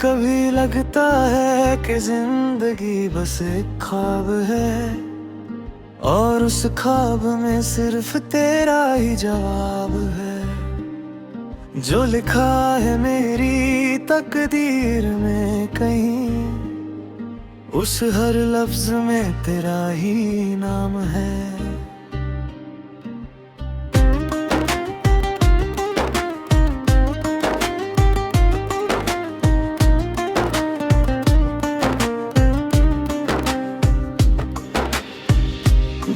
कभी लगता है कि जिंदगी बस एक ख्वाब है और उस ख्वाब में सिर्फ तेरा ही जवाब है। जो लिखा है मेरी तकदीर में कहीं, उस हर लफ्ज में तेरा ही नाम है।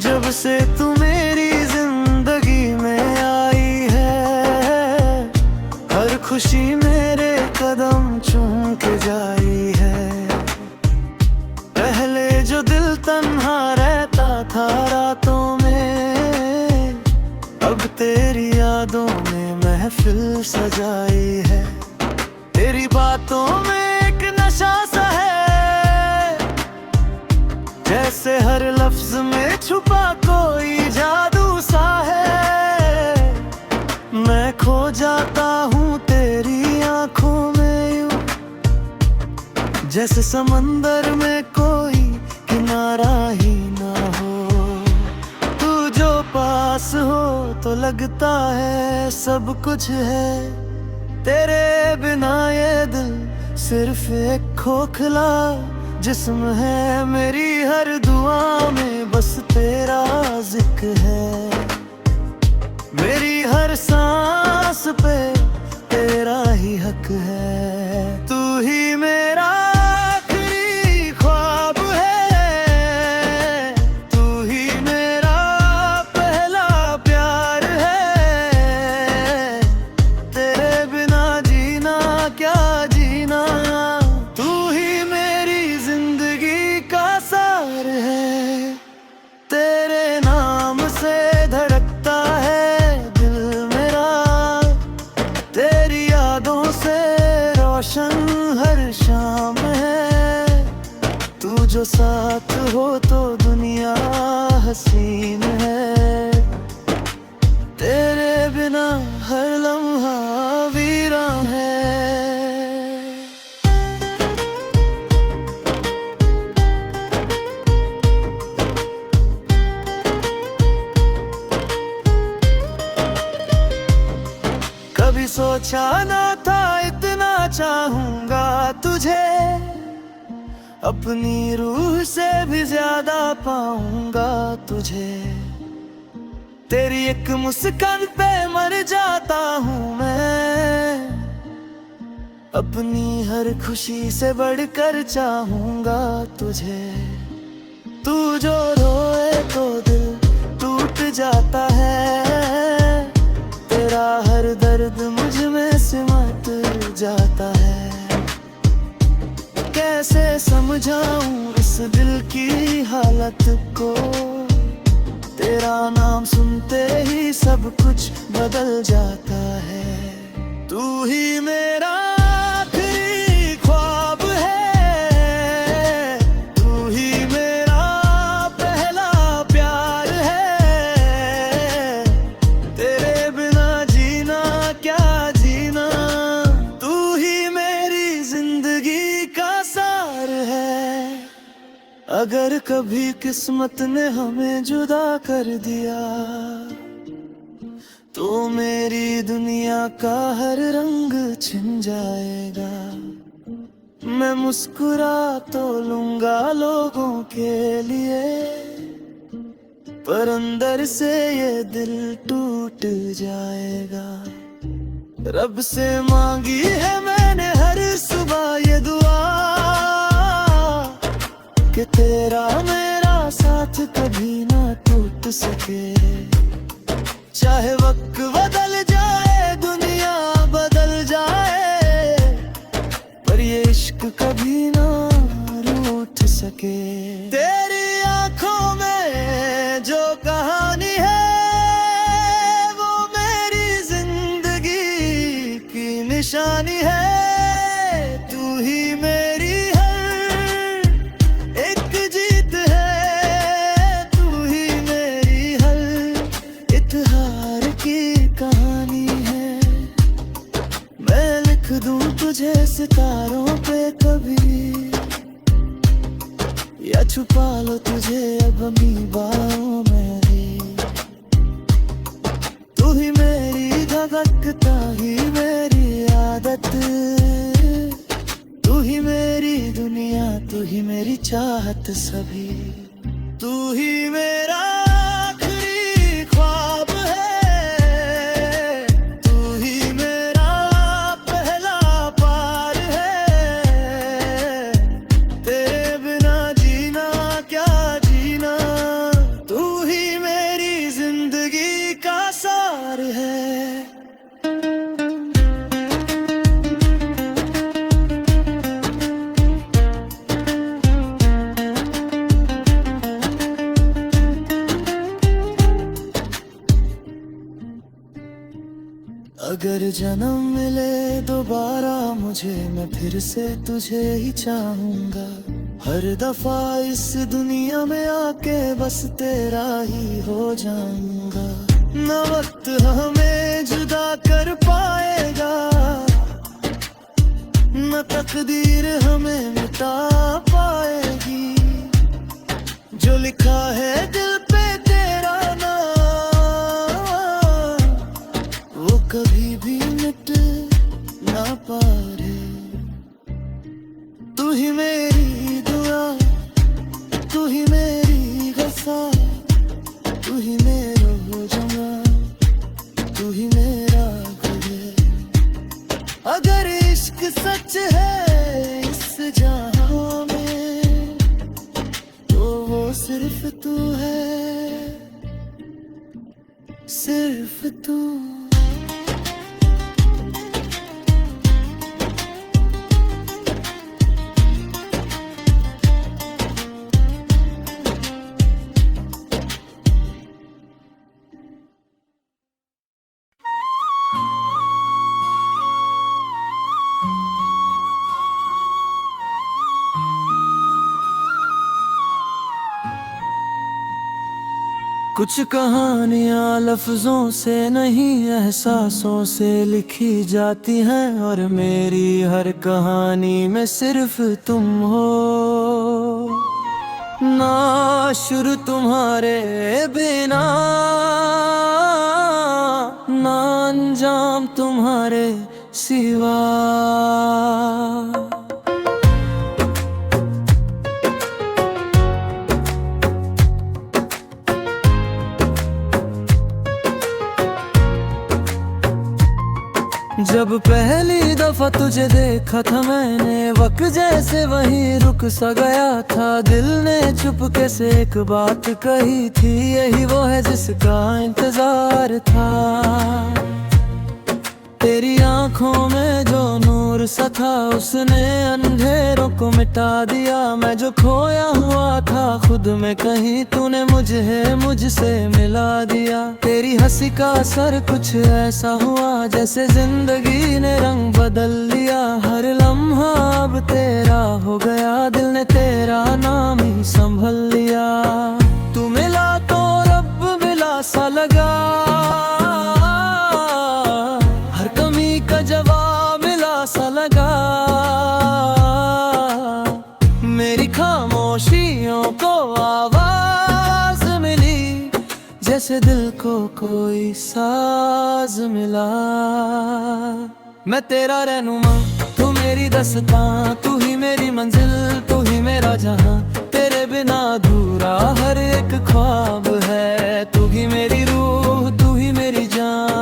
जब से तू मेरी जिंदगी में आई है, हर खुशी मेरे कदम चूम के जाई है। पहले जो दिल तन्हा रहता था रातों में, अब तेरी यादों में महफिल सजाई है। तेरी बातों में एक नशा सा है, जैसे हर लफ्ज में छुपा कोई जादू सा है। मैं खो जाता हूँ तेरी आंखों में यूं, जैसे समंदर में कोई किनारा ही ना हो। तू जो पास हो तो लगता है सब कुछ है, तेरे बिना ये दिल सिर्फ एक खोखला जिस्म है। मेरी हर दुआ में बस तेरा जिक्र है, मेरी हर सांस पे तेरा ही हक है। तू ही मेरा आखिरी ख्वाब है, तू ही मेरा पहला प्यार है। तेरे बिना जीना क्या जीना, तू ही मेरी जिंदगी का सार है। तेरे नाम से धड़कता है दिल मेरा, तेरी यादों से रोशन हर शाम है। तू जो साथ हो तो दुनिया हसीन है, तेरे बिना हर लम्हा वीरान है। कभी सोचा ना था इतना चाहूंगा तुझे, अपनी रूह से भी ज्यादा पाऊंगा तुझे। तेरी एक मुस्कान पे मर जाता हूँ मैं, अपनी हर खुशी से बढ़कर चाहूंगा तुझे। तू जो रोए तो दिल टूट जाता है, तेरा हर दर्द मुझ में सिमट जाता है। कैसे समझाऊं इस दिल की हालत को, तेरा नाम सुनते ही सब कुछ बदल जाता है। तू ही मेरा आखिरी ख्वाब है, तू ही मेरा पहला प्यार है। तेरे बिना जीना क्या जीना, तू ही मेरी जिंदगी का सार है। अगर कभी किस्मत ने हमें जुदा कर दिया, तो मेरी दुनिया का हर रंग छिन जाएगा। मैं मुस्कुरा तो लूंगा लोगों के लिए, पर अंदर से ये दिल टूट जाएगा। रब से मांगी है मैंने हर सुबह ये दुआ, कि तेरा मेरा साथ कभी ना टूट सके। चाहे वक्त बदल जाए, दुनिया बदल जाए, पर ये इश्क कभी ना रूठ सके। तेरी आंखों में जो कहानी है, वो मेरी जिंदगी की निशानी है। तू ही मेरी तुझे सितारों पे छुपा लो तुझे अब अपनी बाहों में रे। तू ही मेरी धड़कता ही मेरी आदत, तू ही मेरी दुनिया, तू ही मेरी चाहत सभी। तू ही मेरा आखिरी ख्वाब है, तू ही मेरा पहला पार है। तेरे बिना जीना क्या जीना, तू ही मेरी जिंदगी का सार है। अगर जन्म मिले दोबारा मुझे, मैं फिर से तुझे ही चाहूंगा। हर दफा इस दुनिया में आके बस तेरा ही हो जाऊंगा। न वक्त हमें जुदा कर पाएगा, न तकदीर हमें मिटा पाएगी। जो लिखा है दिल पे तेरा नाम, वो कभी भी मिट ना पाए। तू ही मेरी दुआ, तू ही मेरी गसा, तू ही मेरा जमा, तू ही मेरा गुरे। अगर इश्क सच है इस जहां में, तो वो सिर्फ तू है, सिर्फ तू। कुछ कहानियाँ लफ्जों से नहीं एहसासों से लिखी जाती हैं, और मेरी हर कहानी में सिर्फ तुम हो। ना शुरू तुम्हारे बिना, ना अंजाम तुम्हारे सिवा। जब पहली दफा तुझे देखा था मैंने, वक्त जैसे वहीं रुक सा गया था। दिल ने चुपके से एक बात कही थी, यही वो है जिसका इंतजार था। तेरी आंखों में जो नूर सा था, उसने अंधेरों को मिटा दिया। मैं जो खोया हुआ था खुद में कहीं, तूने मुझसे मिला दिया। तेरी हंसी का असर कुछ ऐसा हुआ, जैसे जिंदगी ने रंग बदल लिया। हर लम्हा अब तेरा हो गया, दिल ने तेरा नाम ही संभल लिया। तू मिला तो रब मिला सा लगा, हर कमी का जवाब मिला सा लगा। मेरी खामोशियों को आवाज मिली, जैसे दिल को कोई साज मिला। मैं तेरा रहनुमा, तू मेरी दस्तां, तू ही मेरी मंजिल, तू ही मेरा जहां। तेरे बिना अधूरा हर एक ख्वाब है। तू ही मेरी रूह, तू ही मेरी जान।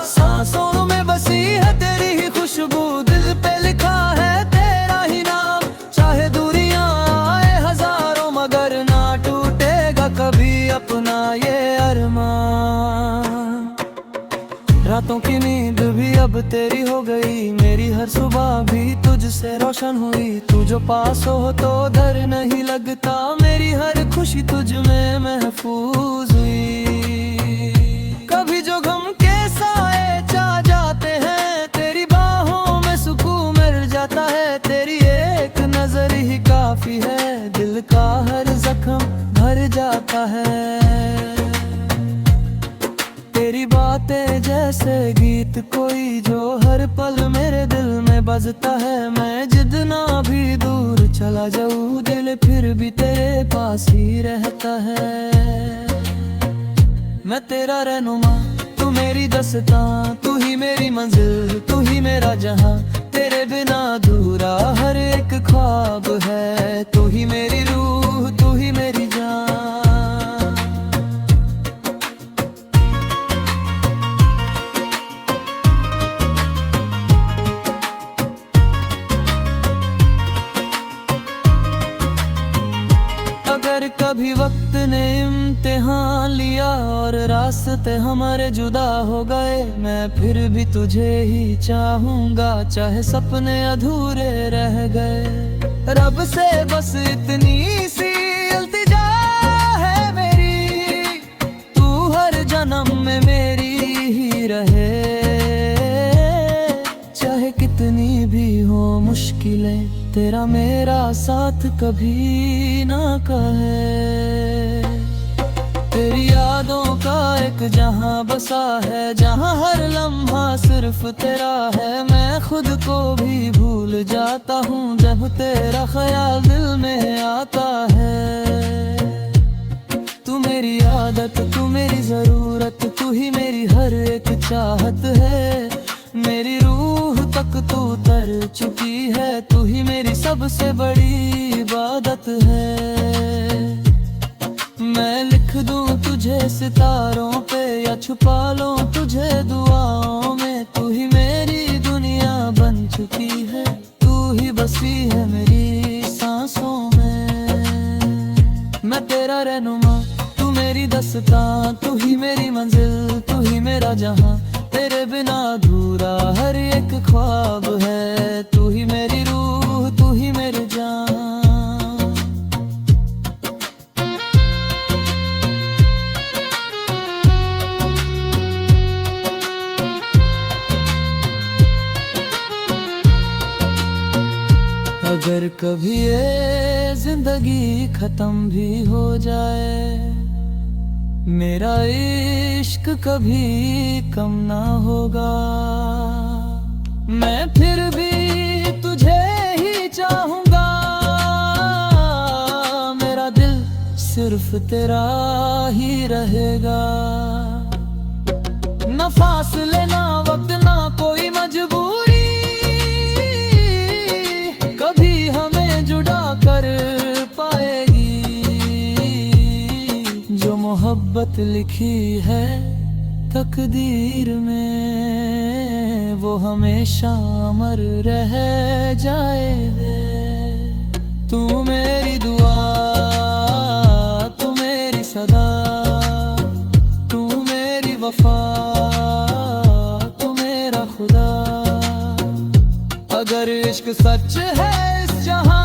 सांसों में बसी है तेरी ही खुशबू, दिल पे लिखा है तेरा ही नाम। चाहे दूरियां आए हजारों, मगर ना टूटेगा कभी अपना ये अरमान। रातों की नींद भी अब तेरी हो गई, मेरी हर सुबह भी तुझसे रोशन हुई। तू जो पास हो तो डर नहीं लगता, मेरी हर खुशी तुझ में महफूज हुई। कभी जो गम के साए चा जाते हैं, तेरी बाहों में सुकून मिल जाता है। तेरी एक नजर ही काफी है, दिल का हर जख्म भर जाता है। तेरी बातें जैसे गीत कोई, जो हर पल मेरे दिल में बजता है, मैं जितना भी दूर चला जाऊं दिल फिर भी तेरे पास ही रहता है। मैं तेरा रहनुमा, तू मेरी दस्तां, तू ही मेरी मंजिल, तू ही मेरा जहां। तेरे बिना अधूरा हर एक ख्वाब है। तू ही मेरी रूह, तू ही मेरी जान। अगर कभी वक्त ने इम्तिहान लिया और रास्ते हमारे जुदा हो गए, मैं फिर भी तुझे ही चाहूंगा, चाहे सपने अधूरे रह गए। रब से बस इतनी सी इल्तिजा है मेरी, तू हर जन्म में मेरी ही रहे। चाहे कितनी भी हो मुश्किलें, तेरा मेरा साथ कभी ना कहे। तेरी यादों का एक जहां बसा है, जहां हर लम्हा सिर्फ तेरा है। मैं खुद को भी भूल जाता हूँ जब तेरा ख्याल दिल में आता है। तू मेरी आदत, तू मेरी जरूरत, तू ही मेरी हर एक चाहत है। मेरी रूह तक तू तर चुकी है, तू ही मेरी सबसे बड़ी इबादत है। मैं लिख दूं तुझे सितारों पे या छुपा लूं तुझे दुआओं में, तू ही मेरी दुनिया बन चुकी है। तू ही बसी है मेरी सांसों में। मैं तेरा रहनुमा, तू मेरी दस्तां, तू ही मेरी मंजिल, तू ही मेरा जहां। तेरे बिना अधूरा हर एक ख्वाब है। तू ही मेरी रूह, तू ही मेरी जान। अगर कभी ये जिंदगी खत्म भी हो जाए, मेरा इश्क कभी कम ना होगा। मैं फिर भी तुझे ही चाहूंगा, मेरा दिल सिर्फ तेरा ही रहेगा। न फासले ना वक्त ना कोई मजबूरी कभी हमें जुड़ा कर पाएगी। जो मोहब्बत लिखी है तकदीर में, वो हमेशा अमर रह जाए। तू मेरी दुआ, तू मेरी सदा, तू मेरी वफा, तू मेरा खुदा। अगर इश्क सच है इस जहां